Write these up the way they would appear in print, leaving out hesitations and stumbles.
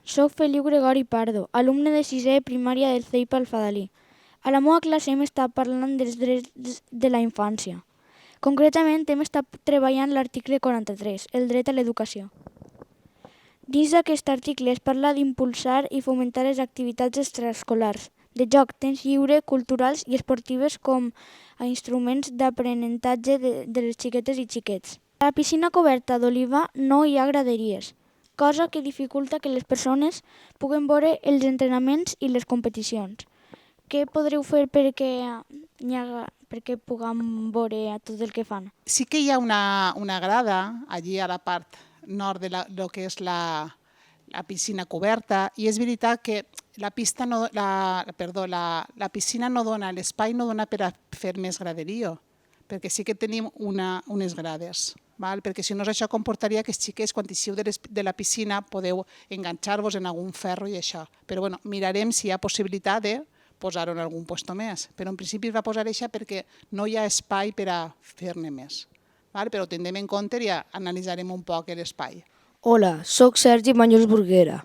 Soc Feliu Gregori Pardo, alumne de sisè de primària del CEIP Alfadalí. A la meva classe hem estat parlant dels drets de la infància. Concretament hem estat treballant l'article 43, el dret a l'educació. Dins d'aquest article es parla d'impulsar i fomentar les activitats extraescolars, de joc, temps lliure, culturals i esportives com a instruments d'aprenentatge de les xiquetes i xiquets. A la piscina coberta d'Oliva no hi ha graderies, cosa que dificulta que les persones puguen veure els entrenaments i les competicions. Què podreu fer perquè puguem veure tot el que fan? Sí que hi ha una grada allí a la part nord de lo que és la piscina coberta, i és veritat que la piscina no dona, l'espai no dona per a fer més graderia, perquè sí que tenim unes grades. Perquè si no això comportaria que els xiquets, quan eixiu de la piscina, podeu enganxar-vos en algun ferro i això. Però mirarem si hi ha possibilitat de posar-ho en algun lloc més. Però en principi es va posar això perquè no hi ha espai per a fer-ne més. Però ho tindrem en compte i analitzarem un poc l'espai. Hola, soc Sergi Banyols Burguera.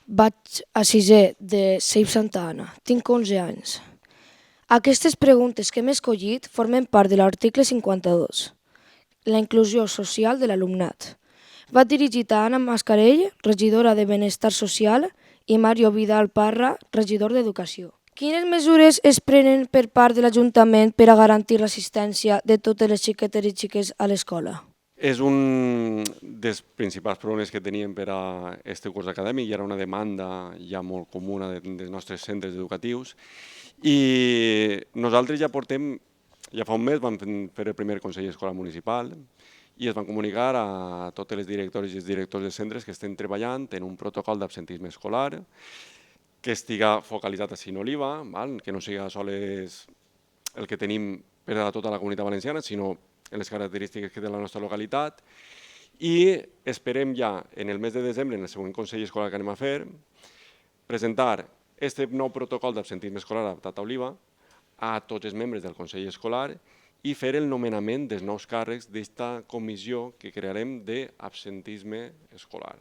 Vaig a sisè de CEIP Santa Anna. Tinc 11 anys. Aquestes preguntes que hem escollit formen part de l'article 52, la inclusió social de l'alumnat. Va dirigit a Anna Mascarell, regidora de Benestar Social, i Mario Vidal Parra, regidor d'Educació. Quines mesures es prenen per part de l'Ajuntament per a garantir l'assistència de totes les xiquetes i xiquets a l'escola? És un dels principals problemes que teníem per a aquest curs acadèmic i era una demanda ja molt comuna dels nostres centres educatius. I nosaltres ja fa un mes vam fer el primer Consell Escolar Municipal i es van comunicar a totes les directores i els directors dels centres que estem treballant en un protocol d'absentisme escolar que estiga focalitzat a Oliva, que no sigui sols el que tenim per a tota la comunitat valenciana, sinó en les característiques que té la nostra localitat, i esperem ja en el mes de desembre, en el següent Consell Escolar que anem a fer, presentar aquest nou protocol d'absentisme escolar adaptat a Oliva a tots els membres del Consell Escolar i fer el nomenament dels nous càrrecs d'esta comissió que crearem d'absentisme escolar.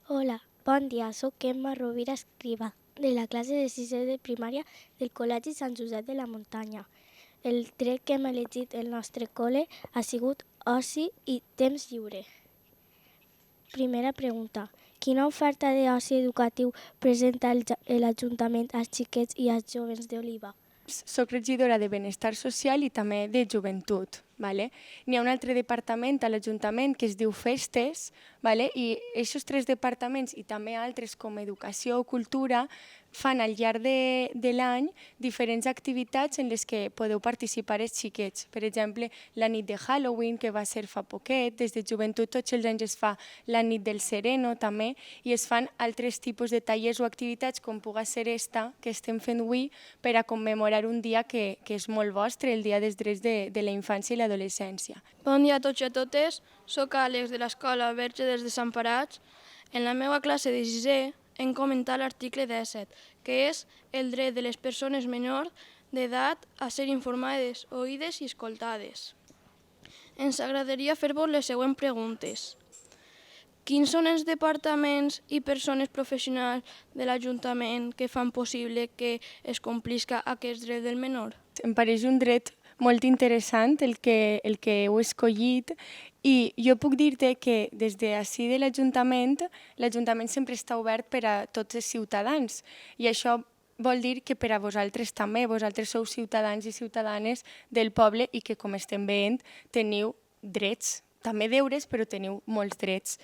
Hola, bon dia, soc Emma Rovira Escriba, de la classe de sisè de primària del Col·legi Sant Josep de la Muntanya. El tret que hem elegit el nostre col·le ha sigut oci i temps lliure. Primera pregunta. Quina oferta d'oci educatiu presenta l'Ajuntament als xiquets i als joves d'Oliva? Soc regidora de Benestar Social i també de Joventut. N'hi ha un altre departament a l'Ajuntament que es diu Festes, i aquests 3 departaments i també altres com Educació o Cultura fan al llarg de l'any diferents activitats en les que podeu participar els xiquets. Per exemple, la nit de Halloween, que va ser fa poquet, des de Joventut tots els anys es fa la nit del Sereno també, i es fan altres tipus de tallers o activitats com pugui ser esta que estem fent avui per a commemorar un dia que és molt vostre, el Dia dels Drets de la Infància i l'Adolescència. Bon dia a tots i a totes, soc Àlex de l'Escola Verge dels Desemparats. En la meva classe de sisè hem comentat l'article 17, que és el dret de les persones menors d'edat a ser informades, oïdes i escoltades. Ens agradaria fer-vos les següents preguntes. Quins són els departaments i persones professionals de l'Ajuntament que fan possible que es complisca aquest dret del menor? Em pareix un dret molt interessant el que heu escollit, i jo puc dir-te que des d'ací de l'Ajuntament sempre està obert per a tots els ciutadans, i això vol dir que per a vosaltres també, vosaltres sou ciutadans i ciutadanes del poble i que, com estem veient, teniu drets, també deures, però teniu molts drets.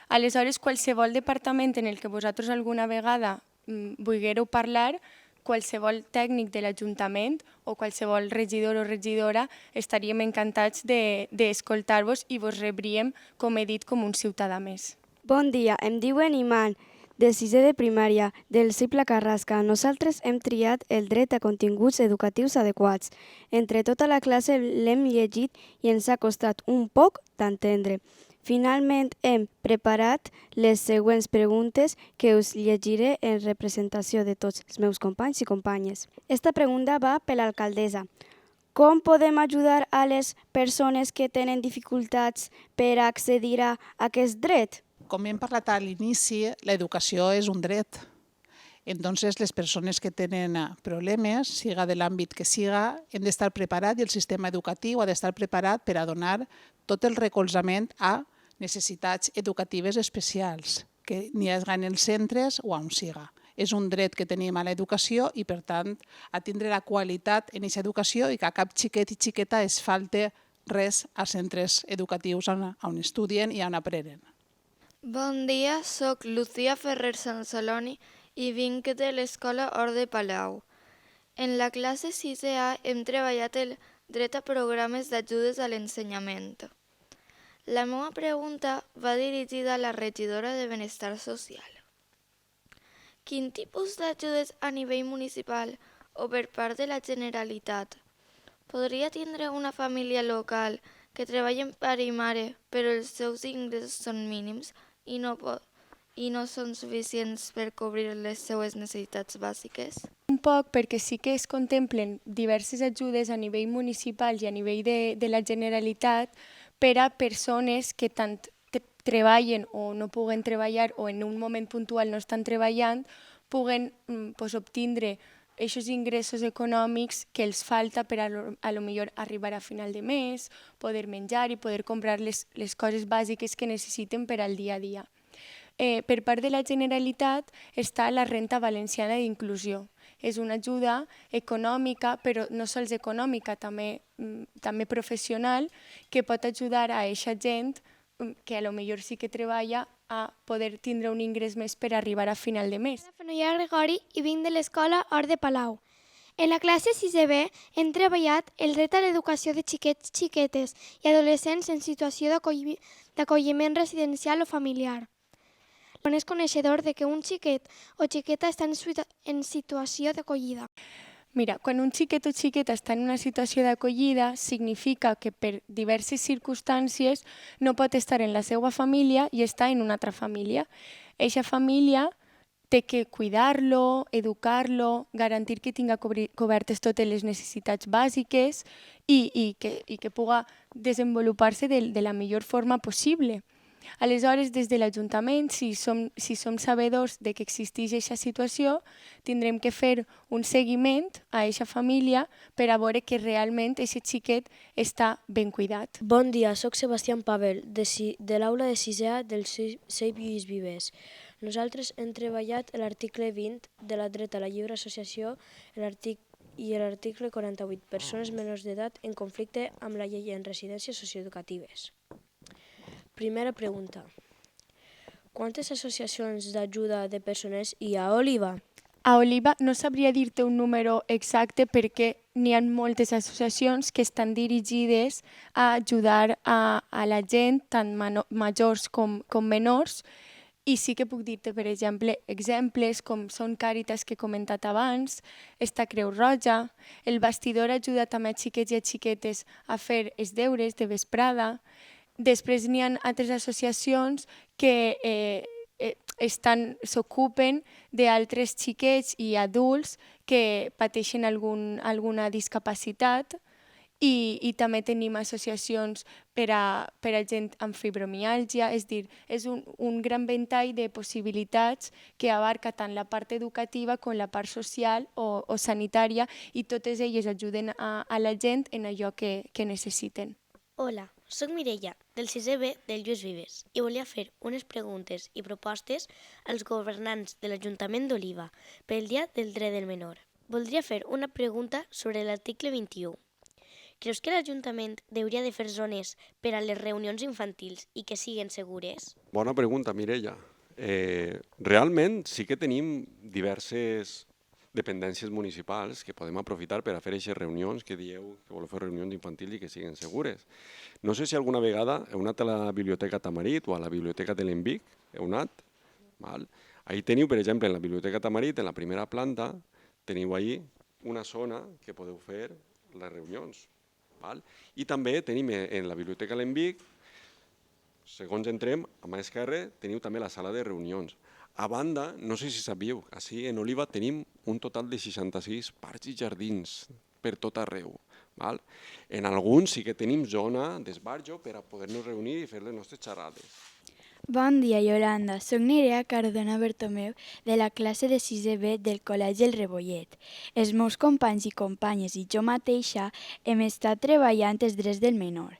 Aleshores, qualsevol departament en el que vosaltres alguna vegada vulgueu parlar, qualsevol tècnic de l'Ajuntament o qualsevol regidor o regidora estaríem encantats d'escoltar-vos i vos rebríem, com he dit, com un ciutadà més. Bon dia, em diuen Iman, de sisè de primària, del CEIP La Carrasca. Nosaltres hem triat el dret a continguts educatius adequats. Entre tota la classe l'hem llegit i ens ha costat un poc d'entendre. Finalment hem preparat les següents preguntes que us llegiré en representació de tots els meus companys i companyes. Esta pregunta va per l'alcaldessa. Com podem ajudar a les persones que tenen dificultats per accedir a aquest dret? Com hem parlat a l'inici, l'educació és un dret. Entonces, les persones que tenen problemes, siga de l'àmbit que siga, hem d'estar preparats i el sistema educatiu ha d'estar preparat per a donar tot el recolzament a necessitats educatives especials, que n'hi hagi en els centres o on siga. És un dret que tenim a l'educació i, per tant, a tindre la qualitat en aquesta educació i que a cap xiquet i xiqueta es falte res als centres educatius on estudien i on aprenen. Bon dia, soc Lucía Ferrer Sansaloni i vinc de l'Escola Hort de Palau. En la classe 6A hem treballat el dret a programes d'ajudes a l'ensenyament. La meva pregunta va dirigida a la regidora de Benestar Social. Quin tipus d'ajudes a nivell municipal o per part de la Generalitat podria tindre una família local que treballa en pare i mare però els seus ingressos són mínims i no són suficients per cobrir les seues necessitats bàsiques? Un poc perquè sí que es contemplen diverses ajudes a nivell municipal i a nivell de la Generalitat per a persones que tant treballen o no puguen treballar o en un moment puntual no estan treballant, puguen obtindre aquests ingressos econòmics que els falta per a lo millor arribar a final de mes, poder menjar i poder comprar les coses bàsiques que necessiten per al dia a dia. Per part de la Generalitat està la renta valenciana d'inclusió. És una ajuda econòmica, però no sols econòmica, també professional, que pot ajudar a aquesta gent que a lo millor sí que treballa a poder tindre un ingrés més per arribar a final de mes. Soc Fenoia Gregori i vinc de l'Escola Hort de Palau. En la classe 6B hem treballat el dret a l'educació de xiquets, xiquetes i adolescents en situació d'acolliment residencial o familiar. On és coneixedor de que un xiquet o xiqueta està en situació d'acollida. Mira, quan un xiquet o xiqueta està en una situació d'acollida, significa que per diverses circumstàncies no pot estar en la seva família i està en una altra família. Eixa família té que cuidar-lo, educar-lo, garantir que tinga cobertes totes les necessitats bàsiques i que puga desenvolupar-se de la millor forma possible. Aleshores, des de l'Ajuntament, si som sabedors de que existeix aquesta situació, tindrem que fer un seguiment a aquesta família per a veure que realment aquest xiquet està ben cuidat. Bon dia, soc Sebastián Pavel, de l'aula de 6A del CEIP Lluís Vives. Nosaltres hem treballat l'article 20 de la dret a la lliure associació i l'article 48, persones menors d'edat en conflicte amb la llei en residències socioeducatives. Primera pregunta. Quantes associacions d'ajuda de persones hi ha a Oliva? A Oliva no sabria dir-te un número exacte perquè n'hi ha moltes associacions que estan dirigides a ajudar a la gent, tant majors com menors, i sí que puc dir-te, per exemple, exemples com són Càritas que he comentat abans, està Creu Roja, el Bastidor ajuda també a xiquets i a xiquetes a fer els deures de vesprada. Després n'hi ha altres associacions que s'ocupen d'altres xiquets i adults que pateixen alguna discapacitat i també tenim associacions per a gent amb fibromiàlgia, és a dir, és un gran ventall de possibilitats que abarca tant la part educativa com la part social o sanitària i totes elles ajuden a la gent en allò que necessiten. Hola, soc Mireia, del 6B del Lluís Vives, i volia fer unes preguntes i propostes als governants de l'Ajuntament d'Oliva pel Dia del Dret del Menor. Voldria fer una pregunta sobre l'article 21. Creus que l'Ajuntament hauria de fer zones per a les reunions infantils i que siguin segures? Bona pregunta, Mireia. Realment sí que tenim diverses dependències municipals que podem aprofitar per a fer aquestes reunions que dieu que voleu fer reunions infantils i que siguin segures. No sé si alguna vegada heu anat a la Biblioteca Tamarit o a la Biblioteca de l'Envic, heu anat? Ahí teniu, per exemple, en la Biblioteca Tamarit, en la primera planta, teniu ahí una zona que podeu fer les reunions. I també tenim en la Biblioteca de l'Envic, segons entrem, a mà esquerra, teniu també la sala de reunions. A banda, no sé si sabíeu, així en Oliva tenim un total de 66 parcs i jardins per tot arreu. En alguns sí que tenim zona d'esbarjo per a poder-nos reunir i fer les nostres xerrades. Bon dia, Yolanda. Soc Nerea Cardona Bertomeu, de la classe de 6è B del Col·legi El Rebollet. Els meus companys i companyes i jo mateixa hem estat treballant els drets del menor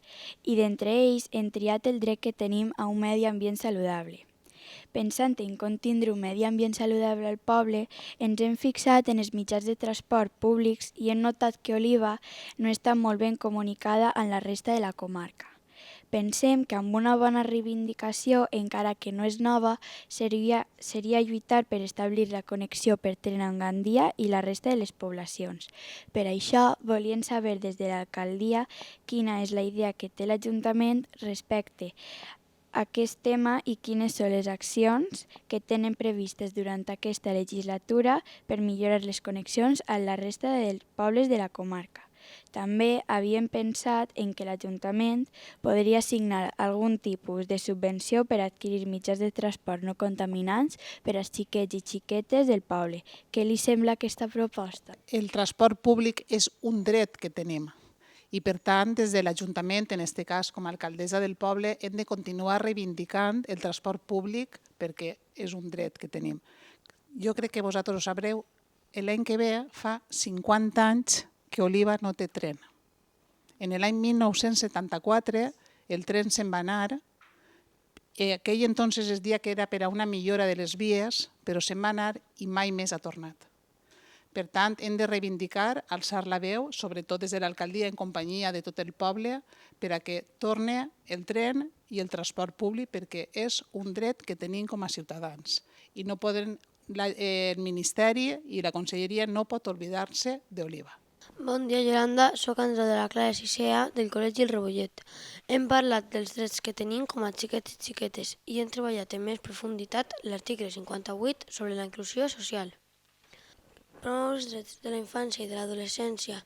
i d'entre ells hem triat el dret que tenim a un medi ambient saludable. Pensant en com tindre un medi ambient saludable al poble, ens hem fixat en els mitjans de transport públics i hem notat que Oliva no està molt ben comunicada amb la resta de la comarca. Pensem que amb una bona reivindicació, encara que no és nova, seria lluitar per establir la connexió per tren amb Gandia i la resta de les poblacions. Per això, volíem saber des de l'alcaldia quina és la idea que té l'Ajuntament respecte a aquest tema i quines són les accions que tenen previstes durant aquesta legislatura per millorar les connexions amb la resta dels pobles de la comarca. També havíem pensat en que l'Ajuntament podria assignar algun tipus de subvenció per adquirir mitjans de transport no contaminants per als xiquets i xiquetes del poble. Què li sembla aquesta proposta? El transport públic és un dret que tenim i, per tant, des de l'Ajuntament, en aquest cas com a alcaldessa del poble, hem de continuar reivindicant el transport públic perquè és un dret que tenim. Jo crec que vosaltres ho sabreu, l'any que ve fa 50 anys que Oliva no té tren. En l'any 1974 el tren se'n va anar. Aquell entonces es deia que era per a una millora de les vies, però se'n va anar i mai més ha tornat. Per tant, hem de reivindicar, alçar la veu, sobretot des de l'alcaldia en companyia de tot el poble, per a que torne el tren i el transport públic, perquè és un dret que tenim com a ciutadans. I no poden, el Ministeri i la Conselleria no pot oblidar-se d'Oliva. Bon dia, Yolanda. Soc Andreu de la classe 6A del Col·legi El Rebollet. Hem parlat dels drets que tenim com a xiquets i xiquetes i hem treballat en més profunditat l'article 58 sobre la inclusió social. Promoure els drets de la infància i de l'adolescència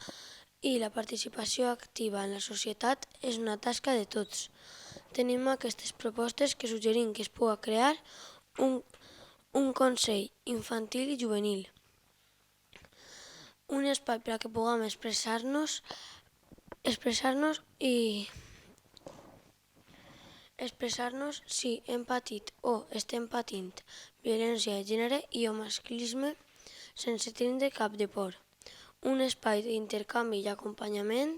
i la participació activa en la societat és una tasca de tots. Tenim aquestes propostes que suggerim que es pugui crear un Consell Infantil i Juvenil, un espai per a que puguem expressar-nos si hem patit o estem patint violència de gènere i o masclisme sense tindre cap de por. Un espai d'intercanvi i acompanyament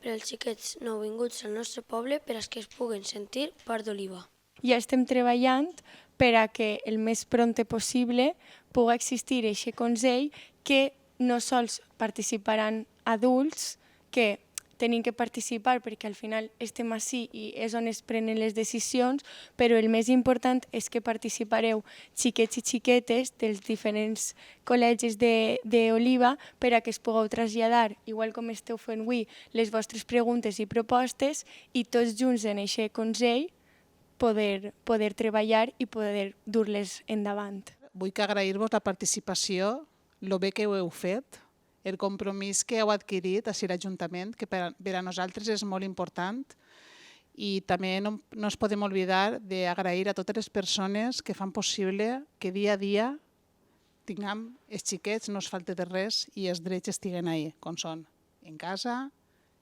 per als xiquets nouvinguts al nostre poble per als que es puguen sentir part d'Oliva. Ja estem treballant per a que el més prompte possible pugui existir aquest Consell que no sols participaran adults que tenim que participar perquè al final estem ací i és on es prenen les decisions, però el més important és que participareu xiquets i xiquetes dels diferents col·legis d'Oliva per a que es pugueu traslladar, igual com esteu fent avui, les vostres preguntes i propostes i tots junts en aquest Consell poder treballar i poder dur-les endavant. Vull agrair-vos la participació, el bé que ho heu fet, el compromís que heu adquirit a l'Ajuntament, que per a nosaltres és molt important, i també no ens podem oblidar d'agrair a totes les persones que fan possible que dia a dia tinguem els xiquets, no es falta de res i els drets estiguen ahí, com són en casa,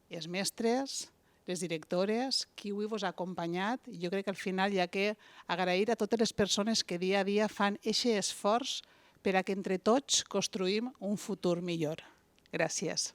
els mestres, les directores, qui avui vos ha acompanyat. Jo crec que al final hi ha que agrair a totes les persones que dia a dia fan aquest esforç per a que entre tots construïm un futur millor. Gràcies.